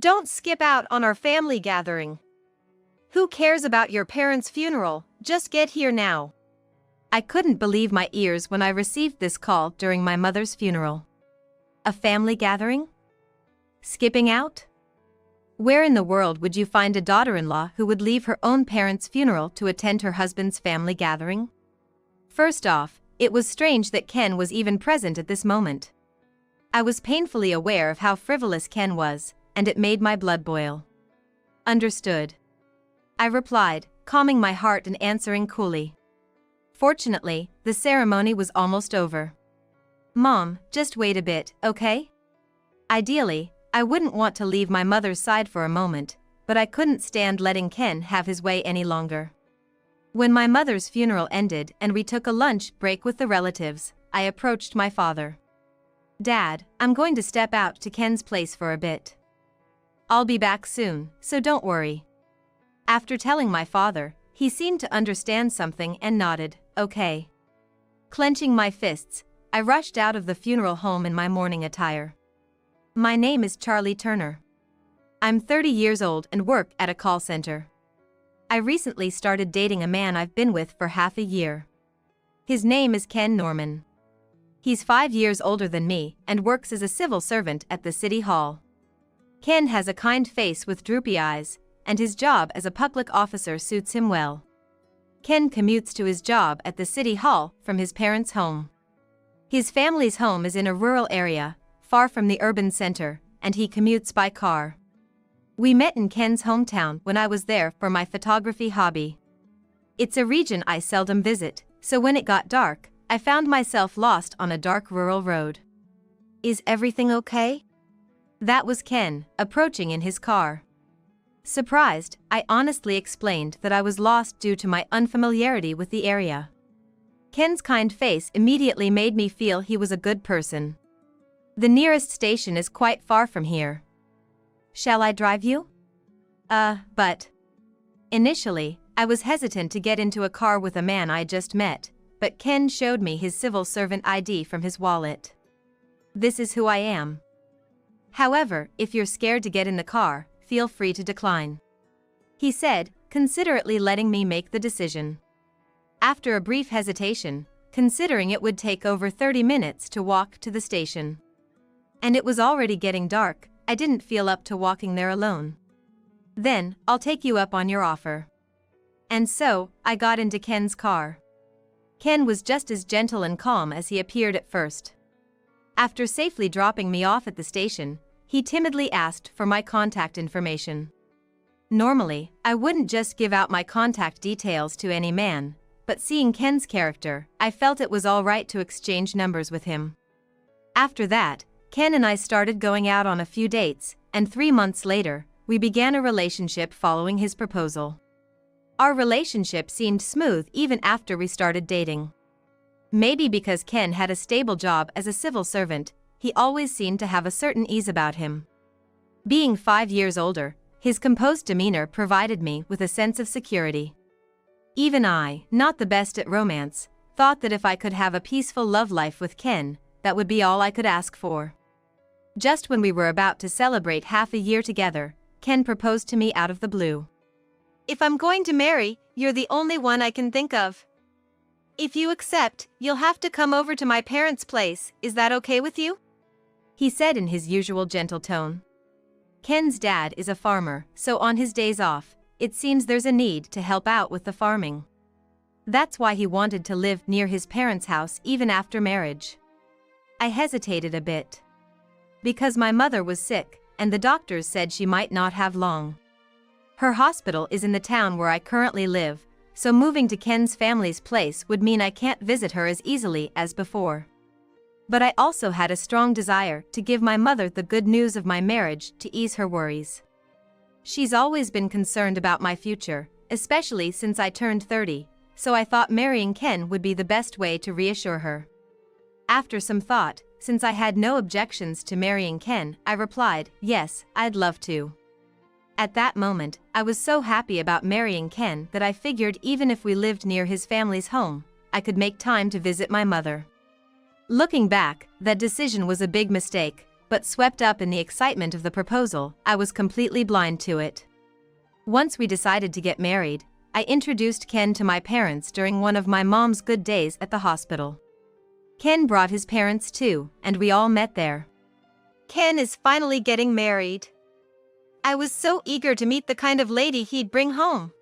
Don't skip out on our family gathering. Who cares about your parents' funeral? Just get here now. I couldn't believe my ears when I received this call during my mother's funeral. A family gathering? Skipping out? Where in the world would you find a daughter-in-law who would leave her own parents' funeral to attend her husband's family gathering? First off, it was strange that Ken was even present at this moment. I was painfully aware of how frivolous Ken was, and it made my blood boil. Understood. I replied, calming my heart and answering coolly. Fortunately, the ceremony was almost over. Mom, just wait a bit, okay? Ideally, I wouldn't want to leave my mother's side for a moment, but I couldn't stand letting Ken have his way any longer. When my mother's funeral ended and we took a lunch break with the relatives, I approached my father. Dad, I'm going to step out to Ken's place for a bit. I'll be back soon, so don't worry. After telling my father, he seemed to understand something and nodded, okay. Clenching my fists, I rushed out of the funeral home in my mourning attire. My name is Charlie Turner. I'm 30 years old and work at a call center. I recently started dating a man I've been with for half a year. His name is Ken Norman. He's 5 years older than me and works as a civil servant at the city hall. Ken has a kind face with droopy eyes, and his job as a public officer suits him well. Ken commutes to his job at the city hall from his parents' home. His family's home is in a rural area, far from the urban center, and he commutes by car. We met in Ken's hometown when I was there for my photography hobby. It's a region I seldom visit, so when it got dark, I found myself lost on a dark rural road. Is everything okay? That was Ken, approaching in his car. Surprised, I honestly explained that I was lost due to my unfamiliarity with the area. Ken's kind face immediately made me feel he was a good person. The nearest station is quite far from here. Shall I drive you? But... Initially, I was hesitant to get into a car with a man I just met, but Ken showed me his civil servant ID from his wallet. This is who I am. However, if you're scared to get in the car, feel free to decline. He said, considerately letting me make the decision. After a brief hesitation, considering it would take over 30 minutes to walk to the station. And it was already getting dark, I didn't feel up to walking there alone. Then, I'll take you up on your offer. And so, I got into Ken's car. Ken was just as gentle and calm as he appeared at first. After safely dropping me off at the station, he timidly asked for my contact information. Normally, I wouldn't just give out my contact details to any man, but seeing Ken's character, I felt it was all right to exchange numbers with him. After that, Ken and I started going out on a few dates, and 3 months later, we began a relationship following his proposal. Our relationship seemed smooth even after we started dating. Maybe because Ken had a stable job as a civil servant, he always seemed to have a certain ease about him. Being 5 years older, his composed demeanor provided me with a sense of security. Even I, not the best at romance, thought that if I could have a peaceful love life with Ken, that would be all I could ask for. Just when we were about to celebrate half a year together, Ken proposed to me out of the blue. If I'm going to marry, you're the only one I can think of. If you accept, you'll have to come over to my parents' place, is that okay with you? He said in his usual gentle tone. Ken's dad is a farmer, so on his days off, it seems there's a need to help out with the farming. That's why he wanted to live near his parents' house even after marriage. I hesitated a bit. Because my mother was sick, and the doctors said she might not have long. Her hospital is in the town where I currently live, so moving to Ken's family's place would mean I can't visit her as easily as before. But I also had a strong desire to give my mother the good news of my marriage to ease her worries. She's always been concerned about my future, especially since I turned 30, so I thought marrying Ken would be the best way to reassure her. After some thought, since I had no objections to marrying Ken, I replied, yes, I'd love to. At that moment, I was so happy about marrying Ken that I figured even if we lived near his family's home, I could make time to visit my mother. Looking back, that decision was a big mistake, but swept up in the excitement of the proposal, I was completely blind to it. Once we decided to get married, I introduced Ken to my parents during one of my mom's good days at the hospital. Ken brought his parents too, and we all met there. Ken is finally getting married. I was so eager to meet the kind of lady he'd bring home.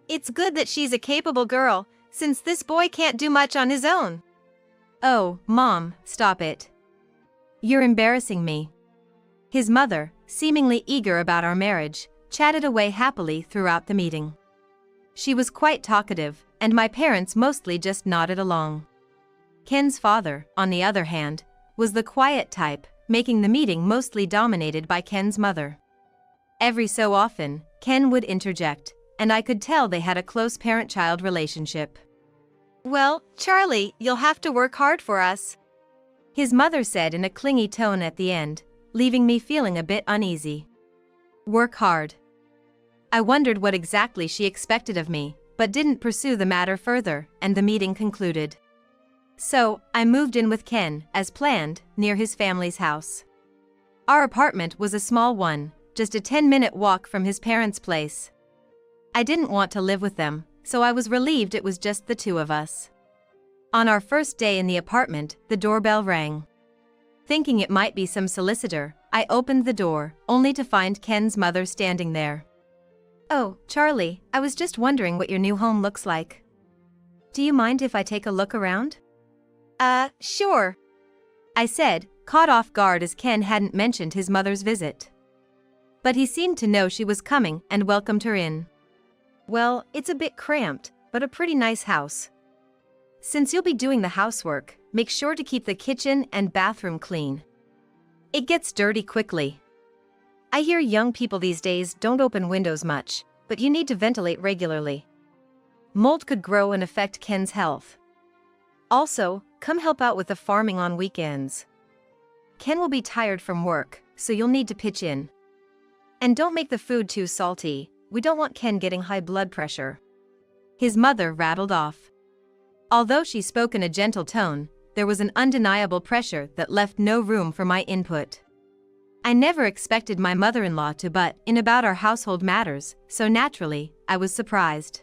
It's good that she's a capable girl, since this boy can't do much on his own. Oh, Mom, stop it. You're embarrassing me. His mother, seemingly eager about our marriage, chatted away happily throughout the meeting. She was quite talkative, and my parents mostly just nodded along. Ken's father, on the other hand, was the quiet type, making the meeting mostly dominated by Ken's mother. Every so often, Ken would interject, and I could tell they had a close parent-child relationship. Well, Charlie, you'll have to work hard for us, his mother said in a clingy tone at the end, leaving me feeling a bit uneasy. Work hard. I wondered what exactly she expected of me, but didn't pursue the matter further, and the meeting concluded. So, I moved in with Ken, as planned, near his family's house. Our apartment was a small one, just a 10-minute walk from his parents' place. I didn't want to live with them, so I was relieved it was just the two of us. On our first day in the apartment, the doorbell rang. Thinking it might be some solicitor, I opened the door, only to find Ken's mother standing there. Oh, Charlie, I was just wondering what your new home looks like. Do you mind if I take a look around? Sure, I said, caught off guard as Ken hadn't mentioned his mother's visit. But he seemed to know she was coming and welcomed her in. Well, it's a bit cramped, but a pretty nice house. Since you'll be doing the housework, make sure to keep the kitchen and bathroom clean. It gets dirty quickly. I hear young people these days don't open windows much, but you need to ventilate regularly. Mold could grow and affect Ken's health. Also, come help out with the farming on weekends. Ken will be tired from work, so you'll need to pitch in. And don't make the food too salty, we don't want Ken getting high blood pressure. His mother rattled off. Although she spoke in a gentle tone, there was an undeniable pressure that left no room for my input. I never expected my mother-in-law to butt in about our household matters, so naturally, I was surprised.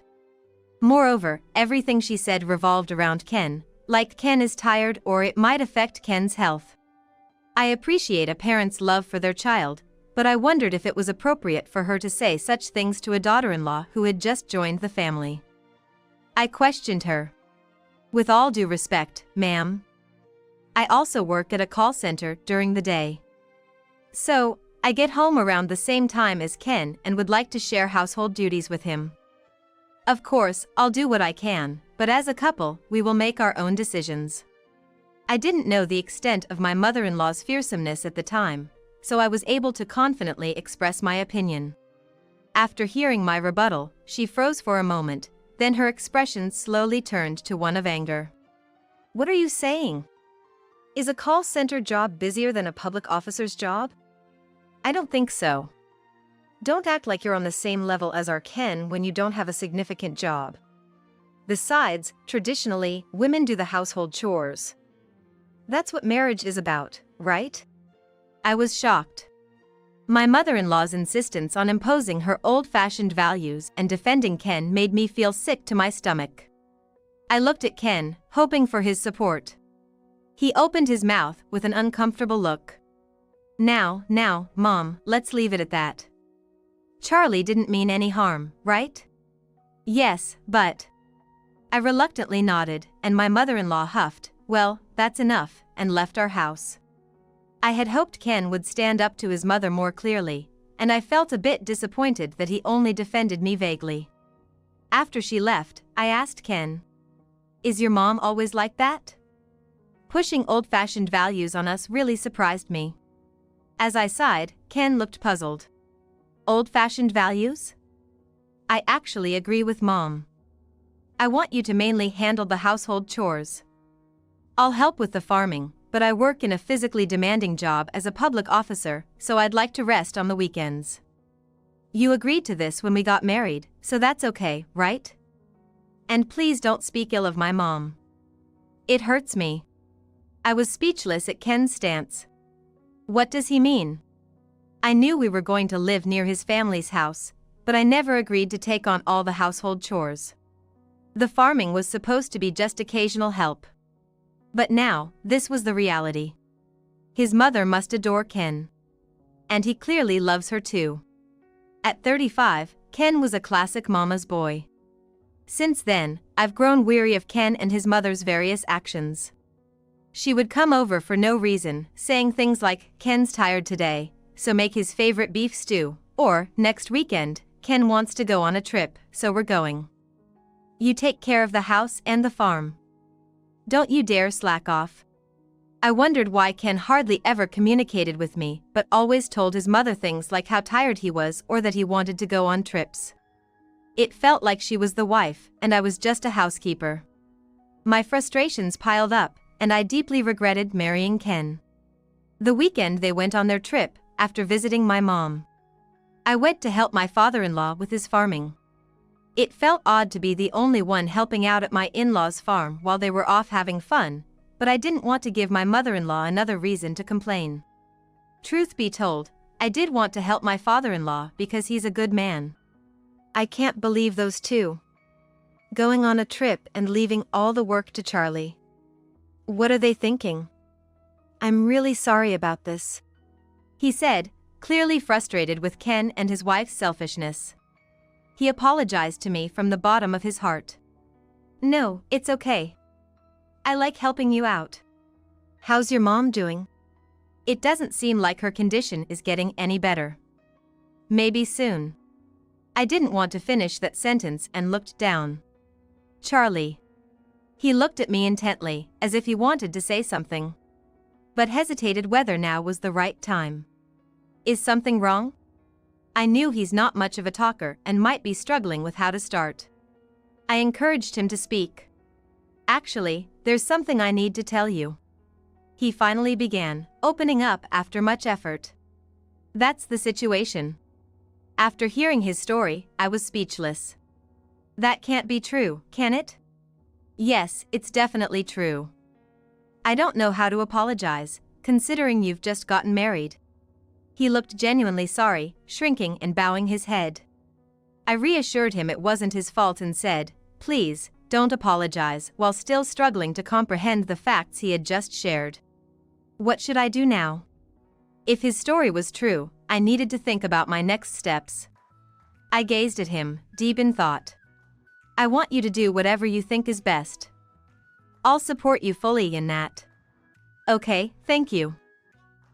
Moreover, everything she said revolved around Ken, like Ken is tired or it might affect Ken's health. I appreciate a parent's love for their child, but I wondered if it was appropriate for her to say such things to a daughter-in-law who had just joined the family. I questioned her. With all due respect, ma'am. I also work at a call center during the day. So, I get home around the same time as Ken and would like to share household duties with him. Of course, I'll do what I can, but as a couple, we will make our own decisions. I didn't know the extent of my mother-in-law's fearsomeness at the time, so I was able to confidently express my opinion. After hearing my rebuttal, she froze for a moment, then her expression slowly turned to one of anger. What are you saying? Is a call center job busier than a public officer's job? I don't think so. Don't act like you're on the same level as our Ken when you don't have a significant job. Besides, traditionally, women do the household chores. That's what marriage is about, right? I was shocked. My mother-in-law's insistence on imposing her old-fashioned values and defending Ken made me feel sick to my stomach. I looked at Ken, hoping for his support. He opened his mouth with an uncomfortable look. Now, Mom, let's leave it at that. Charlie didn't mean any harm, right? Yes, but... I reluctantly nodded, and my mother-in-law huffed, well, that's enough, and left our house. I had hoped Ken would stand up to his mother more clearly, and I felt a bit disappointed that he only defended me vaguely. After she left, I asked Ken, "Is your mom always like that?" Pushing old-fashioned values on us really surprised me. As I sighed, Ken looked puzzled. Old-fashioned values? I actually agree with Mom. I want you to mainly handle the household chores. I'll help with the farming, but I work in a physically demanding job as a public officer, so I'd like to rest on the weekends. You agreed to this when we got married, so that's okay, right? And please don't speak ill of my mom. It hurts me. I was speechless at Ken's stance. What does he mean? I knew we were going to live near his family's house, but I never agreed to take on all the household chores. The farming was supposed to be just occasional help. But now, this was the reality. His mother must adore Ken. And he clearly loves her too. At 35, Ken was a classic mama's boy. Since then, I've grown weary of Ken and his mother's various actions. She would come over for no reason, saying things like, "Ken's tired today, so make his favorite beef stew," or, "Next weekend, Ken wants to go on a trip, so we're going. You take care of the house and the farm. Don't you dare slack off." I wondered why Ken hardly ever communicated with me, but always told his mother things like how tired he was or that he wanted to go on trips. It felt like she was the wife, and I was just a housekeeper. My frustrations piled up, and I deeply regretted marrying Ken. The weekend they went on their trip, after visiting my mom, I went to help my father-in-law with his farming. It felt odd to be the only one helping out at my in-laws' farm while they were off having fun, but I didn't want to give my mother-in-law another reason to complain. Truth be told, I did want to help my father-in-law because he's a good man. I can't believe those two going on a trip and leaving all the work to Charlie. What are they thinking? "I'm really sorry about this," he said, clearly frustrated with Ken and his wife's selfishness. He apologized to me from the bottom of his heart. "No, it's okay. I like helping you out. How's your mom doing? It doesn't seem like her condition is getting any better." "Maybe soon." I didn't want to finish that sentence and looked down. "Charlie." He looked at me intently, as if he wanted to say something, but hesitated whether now was the right time. "Is something wrong?" I knew he's not much of a talker and might be struggling with how to start. I encouraged him to speak. "Actually, there's something I need to tell you." He finally began, opening up after much effort. "That's the situation." After hearing his story, I was speechless. "That can't be true, can it?" "Yes, it's definitely true. I don't know how to apologize, considering you've just gotten married." He looked genuinely sorry, shrinking and bowing his head. I reassured him it wasn't his fault and said, "Please, don't apologize," while still struggling to comprehend the facts he had just shared. What should I do now? If his story was true, I needed to think about my next steps. I gazed at him, deep in thought. "I want you to do whatever you think is best. I'll support you fully in that." "Okay, thank you,"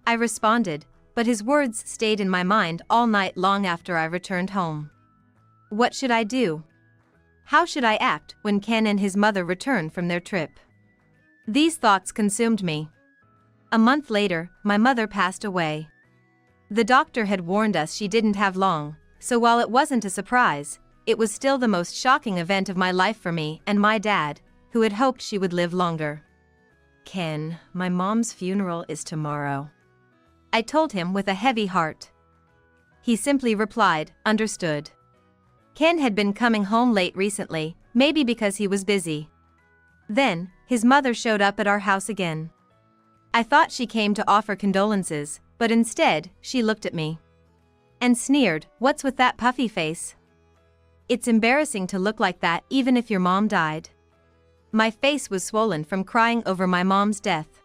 I responded, but his words stayed in my mind all night long after I returned home. What should I do? How should I act when Ken and his mother returned from their trip? These thoughts consumed me. A month later, my mother passed away. The doctor had warned us she didn't have long, so while it wasn't a surprise, it was still the most shocking event of my life for me and my dad, who had hoped she would live longer. "Ken, my mom's funeral is tomorrow," I told him with a heavy heart. He simply replied, "Understood." Ken had been coming home late recently, maybe because he was busy. Then, his mother showed up at our house again. I thought she came to offer condolences, but instead, she looked at me and sneered, "What's with that puffy face? It's embarrassing to look like that even if your mom died." My face was swollen from crying over my mom's death.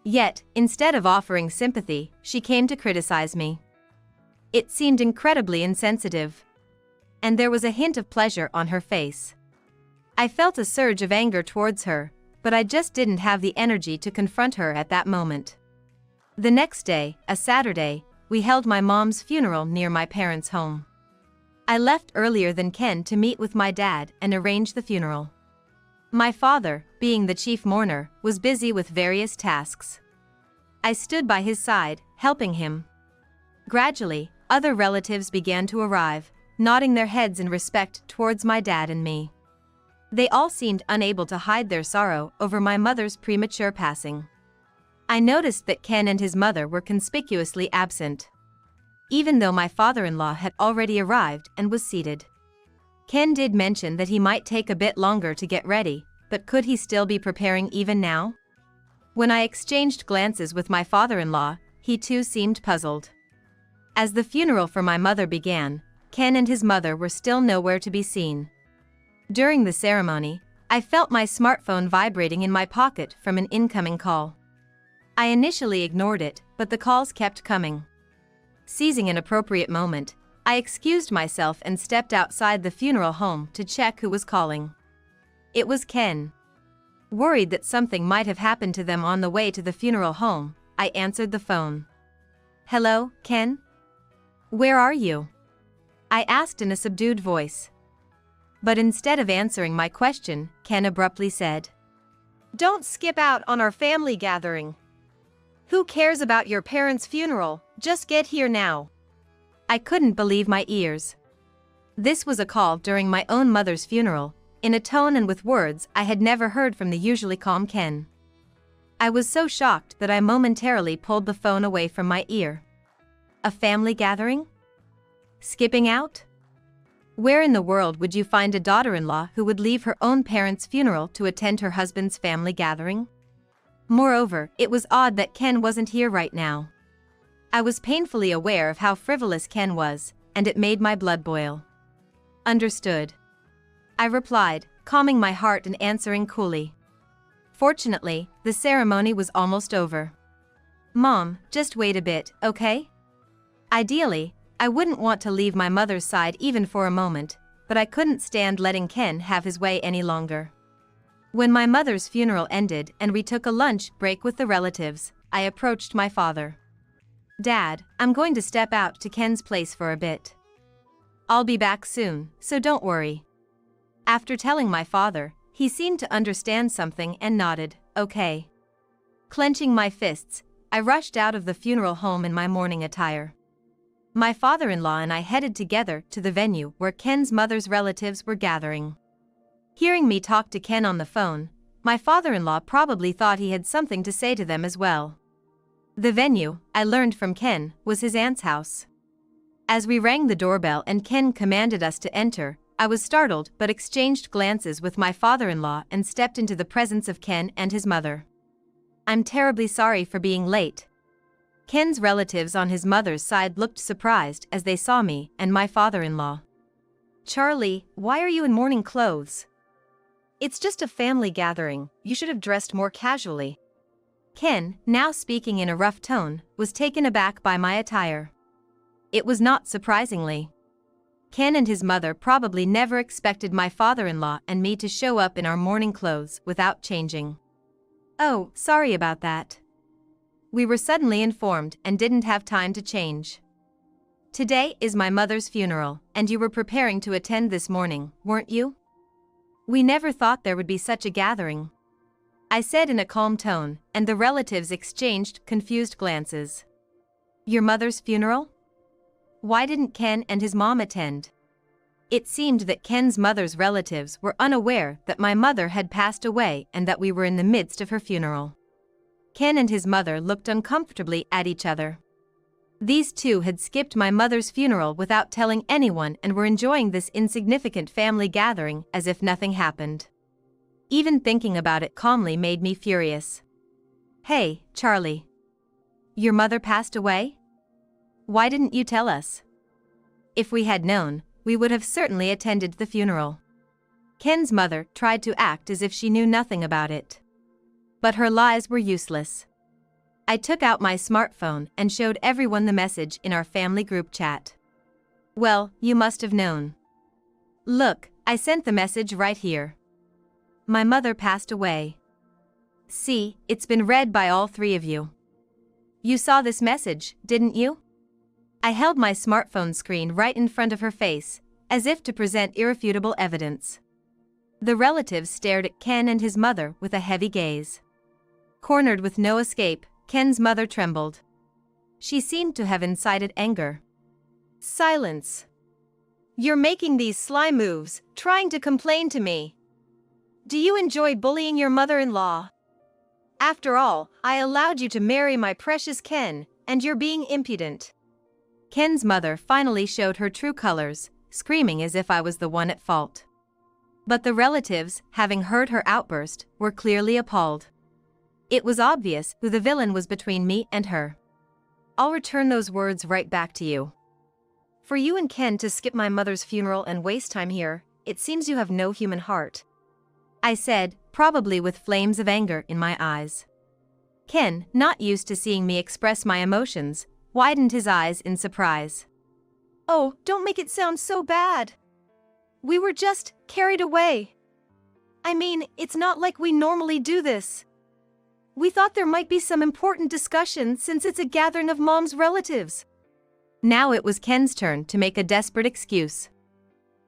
Yet, instead of offering sympathy, she came to criticize me. It seemed incredibly insensitive. And there was a hint of pleasure on her face. I felt a surge of anger towards her, but I just didn't have the energy to confront her at that moment. The next day, a Saturday, we held my mom's funeral near my parents' home. I left earlier than Ken to meet with my dad and arrange the funeral. My father, being the chief mourner, was busy with various tasks. I stood by his side, helping him. Gradually, other relatives began to arrive, nodding their heads in respect towards my dad and me. They all seemed unable to hide their sorrow over my mother's premature passing. I noticed that Ken and his mother were conspicuously absent, even though my father-in-law had already arrived and was seated. Ken did mention that he might take a bit longer to get ready, but could he still be preparing even now? When I exchanged glances with my father-in-law, he too seemed puzzled. As the funeral for my mother began, Ken and his mother were still nowhere to be seen. During the ceremony, I felt my smartphone vibrating in my pocket from an incoming call. I initially ignored it, but the calls kept coming. Seizing an appropriate moment, I excused myself and stepped outside the funeral home to check who was calling. It was Ken. Worried that something might have happened to them on the way to the funeral home, I answered the phone. "Hello, Ken? Where are you?" I asked in a subdued voice. But instead of answering my question, Ken abruptly said, "Don't skip out on our family gathering. Who cares about your parents' funeral? Just get here now." I couldn't believe my ears. This was a call during my own mother's funeral, in a tone and with words I had never heard from the usually calm Ken. I was so shocked that I momentarily pulled the phone away from my ear. A family gathering? Skipping out? Where in the world would you find a daughter-in-law who would leave her own parents' funeral to attend her husband's family gathering? Moreover, it was odd that Ken wasn't here right now. I was painfully aware of how frivolous Ken was, and it made my blood boil. "Understood," I replied, calming my heart and answering coolly. Fortunately, the ceremony was almost over. "Mom, just wait a bit, okay?" Ideally, I wouldn't want to leave my mother's side even for a moment, but I couldn't stand letting Ken have his way any longer. When my mother's funeral ended and we took a lunch break with the relatives, I approached my father. "Dad, I'm going to step out to Ken's place for a bit. I'll be back soon, so don't worry." After telling my father, he seemed to understand something and nodded, "Okay." Clenching my fists, I rushed out of the funeral home in my mourning attire. My father-in-law and I headed together to the venue where Ken's mother's relatives were gathering. Hearing me talk to Ken on the phone, my father-in-law probably thought he had something to say to them as well. The venue, I learned from Ken, was his aunt's house. As we rang the doorbell and Ken commanded us to enter, I was startled but exchanged glances with my father-in-law and stepped into the presence of Ken and his mother. "I'm terribly sorry for being late." Ken's relatives on his mother's side looked surprised as they saw me and my father-in-law. "Charlie, why are you in mourning clothes? It's just a family gathering, you should have dressed more casually." Ken, now speaking in a rough tone, was taken aback by my attire. It was not surprisingly. Ken and his mother probably never expected my father-in-law and me to show up in our mourning clothes without changing. "Oh, sorry about that. We were suddenly informed and didn't have time to change. Today is my mother's funeral, and you were preparing to attend this morning, weren't you? We never thought there would be such a gathering," I said in a calm tone, and the relatives exchanged confused glances. "Your mother's funeral? Why didn't Ken and his mom attend?" It seemed that Ken's mother's relatives were unaware that my mother had passed away and that we were in the midst of her funeral. Ken and his mother looked uncomfortably at each other. These two had skipped my mother's funeral without telling anyone and were enjoying this insignificant family gathering as if nothing happened. Even thinking about it calmly made me furious. "Hey, Charlie. Your mother passed away? Why didn't you tell us?" If we had known, we would have certainly attended the funeral. Ken's mother tried to act as if she knew nothing about it. But her lies were useless. I took out my smartphone and showed everyone the message in our family group chat. "Well, you must have known. Look, I sent the message right here. My mother passed away. See, it's been read by all three of you. You saw this message, didn't you?" I held my smartphone screen right in front of her face, as if to present irrefutable evidence. The relatives stared at Ken and his mother with a heavy gaze. Cornered with no escape, Ken's mother trembled. She seemed to have incited anger. "Silence. You're making these sly moves, trying to complain to me. Do you enjoy bullying your mother-in-law? After all, I allowed you to marry my precious Ken, and you're being impudent." Ken's mother finally showed her true colors, screaming as if I was the one at fault. But the relatives, having heard her outburst, were clearly appalled. It was obvious who the villain was between me and her. I'll return those words right back to you. For you and Ken to skip my mother's funeral and waste time here, it seems you have no human heart. I said, probably with flames of anger in my eyes. Ken, not used to seeing me express my emotions, widened his eyes in surprise. Oh, don't make it sound so bad. We were just carried away. I mean, it's not like we normally do this. We thought there might be some important discussion since it's a gathering of Mom's relatives. Now it was Ken's turn to make a desperate excuse.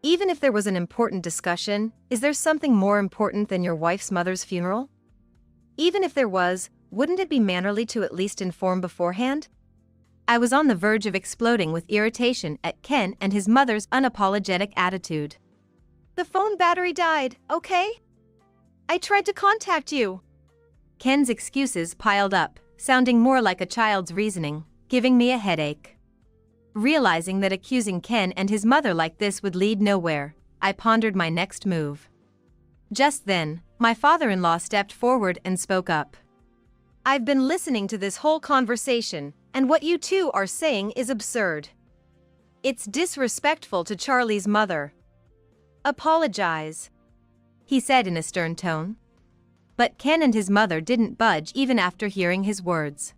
Even if there was an important discussion, is there something more important than your wife's mother's funeral? Even if there was, wouldn't it be mannerly to at least inform beforehand? I was on the verge of exploding with irritation at Ken and his mother's unapologetic attitude. The phone battery died, okay? I tried to contact you. Ken's excuses piled up, sounding more like a child's reasoning, giving me a headache. Realizing that accusing Ken and his mother like this would lead nowhere, I pondered my next move. Just then, my father-in-law stepped forward and spoke up. I've been listening to this whole conversation, and what you two are saying is absurd. It's disrespectful to Charlie's mother. Apologize, he said in a stern tone. But Ken and his mother didn't budge even after hearing his words.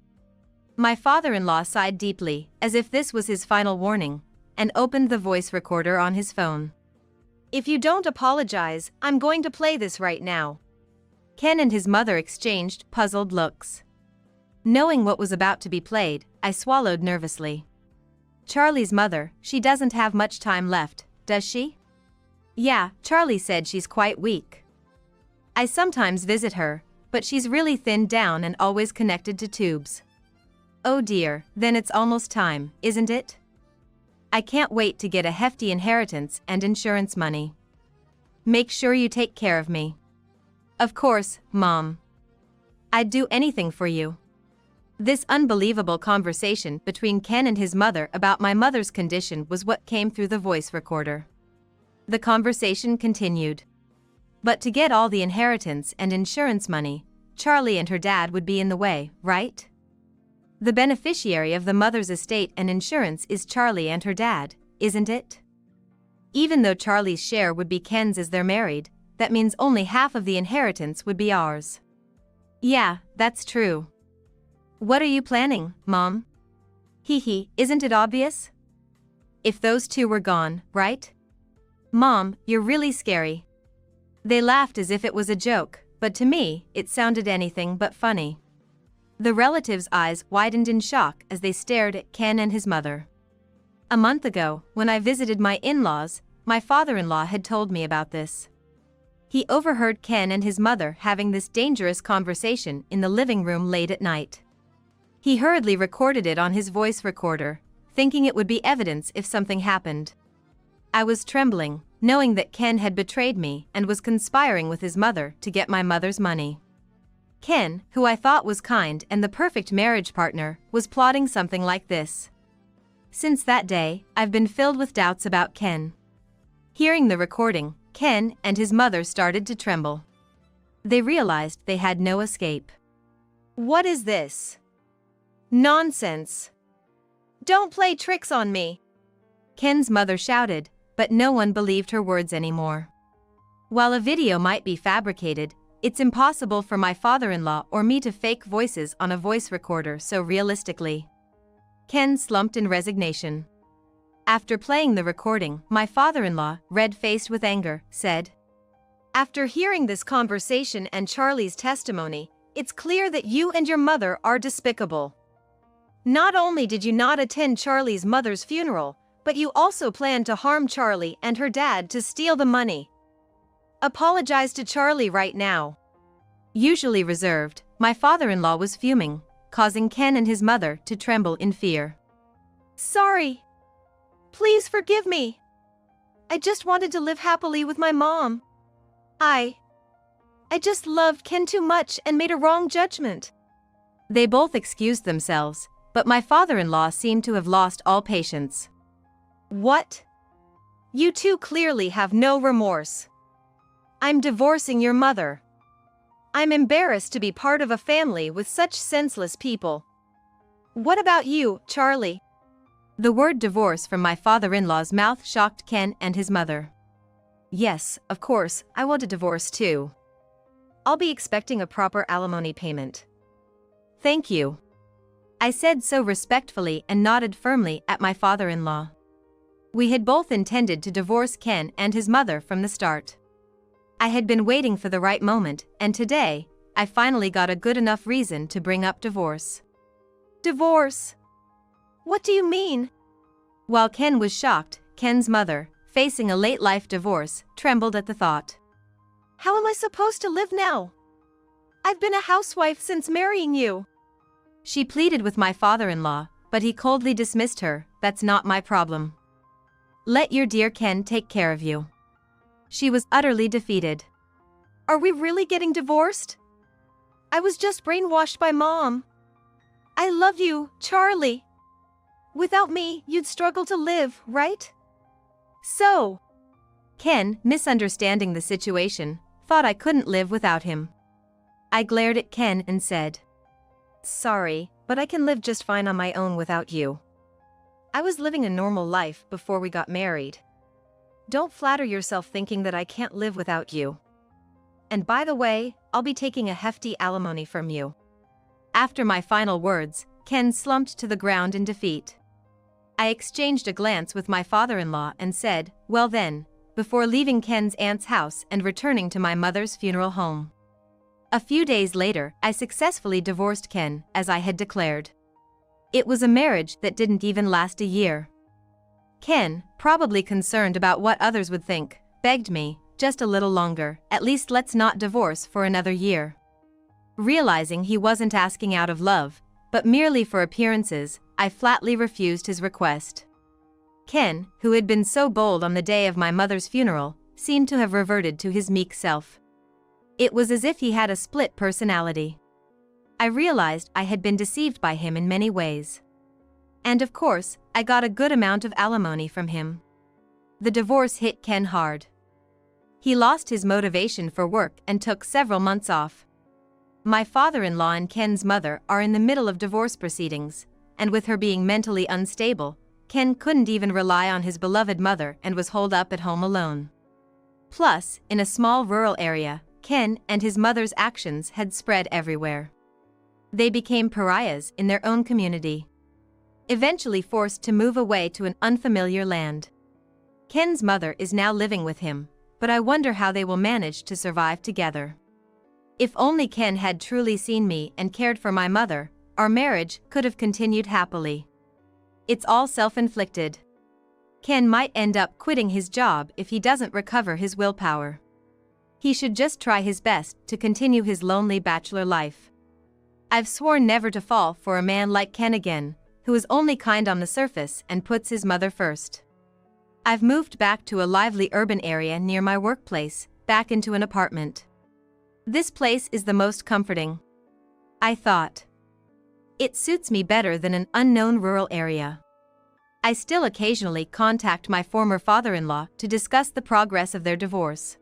My father-in-law sighed deeply, as if this was his final warning, and opened the voice recorder on his phone. If you don't apologize, I'm going to play this right now. Ken and his mother exchanged puzzled looks. Knowing what was about to be played, I swallowed nervously. Charlie's mother, she doesn't have much time left, does she? Yeah, Charlie said she's quite weak. I sometimes visit her, but she's really thinned down and always connected to tubes. Oh dear, then it's almost time, isn't it? I can't wait to get a hefty inheritance and insurance money. Make sure you take care of me. Of course, Mom. I'd do anything for you. This unbelievable conversation between Ken and his mother about my mother's condition was what came through the voice recorder. The conversation continued. But to get all the inheritance and insurance money, Charlie and her dad would be in the way, right? The beneficiary of the mother's estate and insurance is Charlie and her dad, isn't it? Even though Charlie's share would be Ken's as they're married, that means only half of the inheritance would be ours. Yeah, that's true. What are you planning, Mom? Hee, isn't it obvious? If those two were gone, right? Mom, you're really scary. They laughed as if it was a joke, but to me, it sounded anything but funny. The relatives' eyes widened in shock as they stared at Ken and his mother. A month ago, when I visited my in-laws, my father-in-law had told me about this. He overheard Ken and his mother having this dangerous conversation in the living room late at night. He hurriedly recorded it on his voice recorder, thinking it would be evidence if something happened. I was trembling, knowing that Ken had betrayed me and was conspiring with his mother to get my mother's money. Ken, who I thought was kind and the perfect marriage partner, was plotting something like this. Since that day, I've been filled with doubts about Ken. Hearing the recording, Ken and his mother started to tremble. They realized they had no escape. What is this? Nonsense. Don't play tricks on me, Ken's mother shouted, but no one believed her words anymore. While a video might be fabricated, it's impossible for my father-in-law or me to fake voices on a voice recorder so realistically. Ken slumped in resignation. After playing the recording, my father-in-law, red-faced with anger, said, After hearing this conversation and Charlie's testimony, it's clear that you and your mother are despicable. Not only did you not attend Charlie's mother's funeral, but you also planned to harm Charlie and her dad to steal the money. Apologize to Charlie right now. Usually reserved, my father-in-law was fuming, causing Ken and his mother to tremble in fear. Sorry. Please forgive me. I just wanted to live happily with my mom. I just loved Ken too much and made a wrong judgment. They both excused themselves, but my father-in-law seemed to have lost all patience. What? You two clearly have no remorse. I'm divorcing your mother. I'm embarrassed to be part of a family with such senseless people. What about you, Charlie? The word divorce from my father-in-law's mouth shocked Ken and his mother. Yes, of course, I want a divorce too. I'll be expecting a proper alimony payment. Thank you. I said so respectfully and nodded firmly at my father-in-law. We had both intended to divorce Ken and his mother from the start. I had been waiting for the right moment, and today, I finally got a good enough reason to bring up divorce. Divorce? What do you mean? While Ken was shocked, Ken's mother, facing a late-life divorce, trembled at the thought. How am I supposed to live now? I've been a housewife since marrying you. She pleaded with my father-in-law, but he coldly dismissed her. That's not my problem. Let your dear Ken take care of you. She was utterly defeated. Are we really getting divorced? I was just brainwashed by Mom. I love you, Charlie. Without me, you'd struggle to live, right? So, Ken, misunderstanding the situation, thought I couldn't live without him. I glared at Ken and said, Sorry, but I can live just fine on my own without you. I was living a normal life before we got married. Don't flatter yourself thinking that I can't live without you. And by the way, I'll be taking a hefty alimony from you. After my final words, Ken slumped to the ground in defeat. I exchanged a glance with my father-in-law and said, Well then, before leaving Ken's aunt's house and returning to my mother's funeral home. A few days later, I successfully divorced Ken, as I had declared. It was a marriage that didn't even last a year. Ken, probably concerned about what others would think, begged me, just a little longer, at least let's not divorce for another year. Realizing he wasn't asking out of love, but merely for appearances, I flatly refused his request. Ken, who had been so bold on the day of my mother's funeral, seemed to have reverted to his meek self. It was as if he had a split personality. I realized I had been deceived by him in many ways. And of course, I got a good amount of alimony from him. The divorce hit Ken hard. He lost his motivation for work and took several months off. My father-in-law and Ken's mother are in the middle of divorce proceedings, and with her being mentally unstable, Ken couldn't even rely on his beloved mother and was holed up at home alone. Plus, in a small rural area, Ken and his mother's actions had spread everywhere. They became pariahs in their own community. Eventually forced to move away to an unfamiliar land. Ken's mother is now living with him, but I wonder how they will manage to survive together. If only Ken had truly seen me and cared for my mother, our marriage could have continued happily. It's all self-inflicted. Ken might end up quitting his job if he doesn't recover his willpower. He should just try his best to continue his lonely bachelor life. I've sworn never to fall for a man like Ken again, who is only kind on the surface and puts his mother first. I've moved back to a lively urban area near my workplace, back into an apartment. This place is the most comforting. I thought. It suits me better than an unknown rural area. I still occasionally contact my former father-in-law to discuss the progress of their divorce.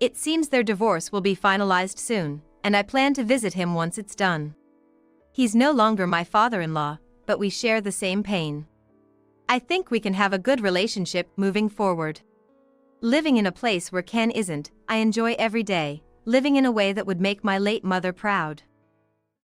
It seems their divorce will be finalized soon, and I plan to visit him once it's done. He's no longer my father-in-law, but we share the same pain. I think we can have a good relationship moving forward. Living in a place where Ken isn't, I enjoy every day, living in a way that would make my late mother proud.